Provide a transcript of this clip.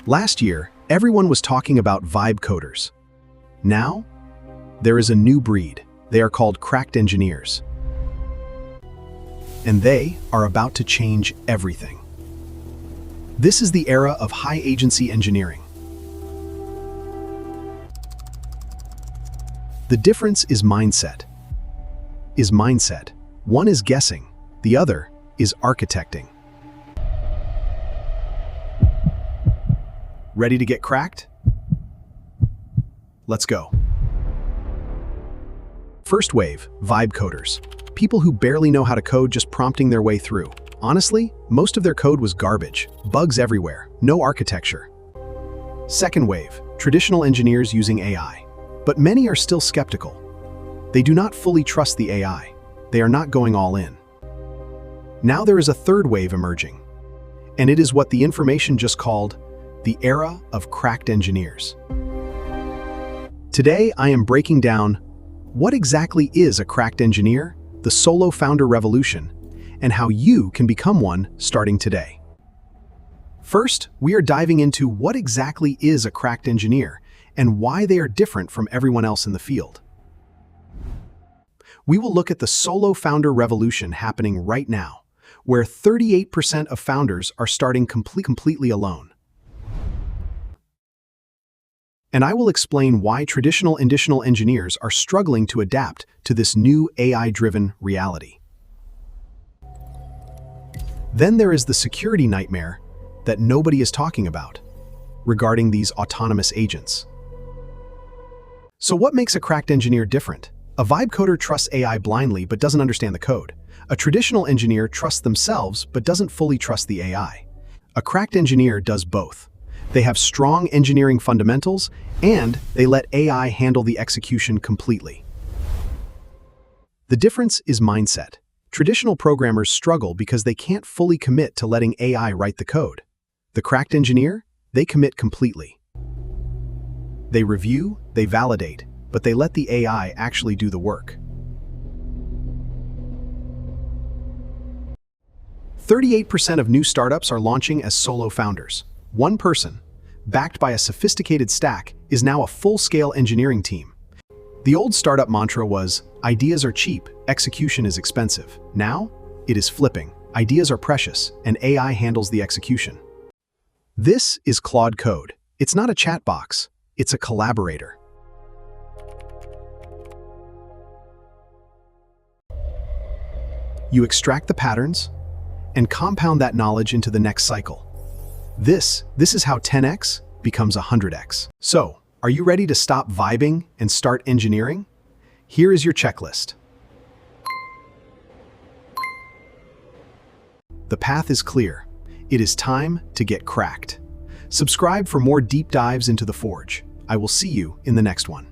Last year, everyone was talking about vibe coders. Now, there is a new breed. They are called cracked engineers. And they are about to change everything. This is the era of high-agency engineering. The difference is mindset. One is guessing, the other is architecting. Ready to get cracked? Let's go. First wave, vibe coders. People who barely know how to code, just prompting their way through. Honestly, most of their code was garbage, bugs everywhere, no architecture. Second wave, traditional engineers using AI. But many are still skeptical. They do not fully trust the AI. They are not going all in. Now there is a third wave emerging, and it is what the information just called the era of cracked engineers. Today, I am breaking down what exactly is a cracked engineer, the solo founder revolution, and how you can become one starting today. First, we are diving into what exactly is a cracked engineer and why they are different from everyone else in the field. We will look at the solo founder revolution happening right now, where 38% of founders are starting completely alone. And I will explain why traditional engineers are struggling to adapt to this new AI-driven reality. Then there is the security nightmare that nobody is talking about regarding these autonomous agents. So what makes a cracked engineer different? A vibe coder trusts AI blindly but doesn't understand the code. A traditional engineer trusts themselves but doesn't fully trust the AI. A cracked engineer does both. They have strong engineering fundamentals, and they let AI handle the execution completely. The difference is mindset. Traditional programmers struggle because they can't fully commit to letting AI write the code. The cracked engineer, they commit completely. They review, they validate, but they let the AI actually do the work. 38% of new startups are launching as solo founders. One person, backed by a sophisticated stack, is now a full-scale engineering team. The old startup mantra was, ideas are cheap, execution is expensive. Now, it is flipping. Ideas are precious, and AI handles the execution. This is Claude Code. It's not a chat box, it's a collaborator. You extract the patterns and compound that knowledge into the next cycle. This is how 10x becomes 100x. So, are you ready to stop vibing and start engineering? Here is your checklist. The path is clear. It is time to get cracked. Subscribe for more deep dives into the Forge. I will see you in the next one.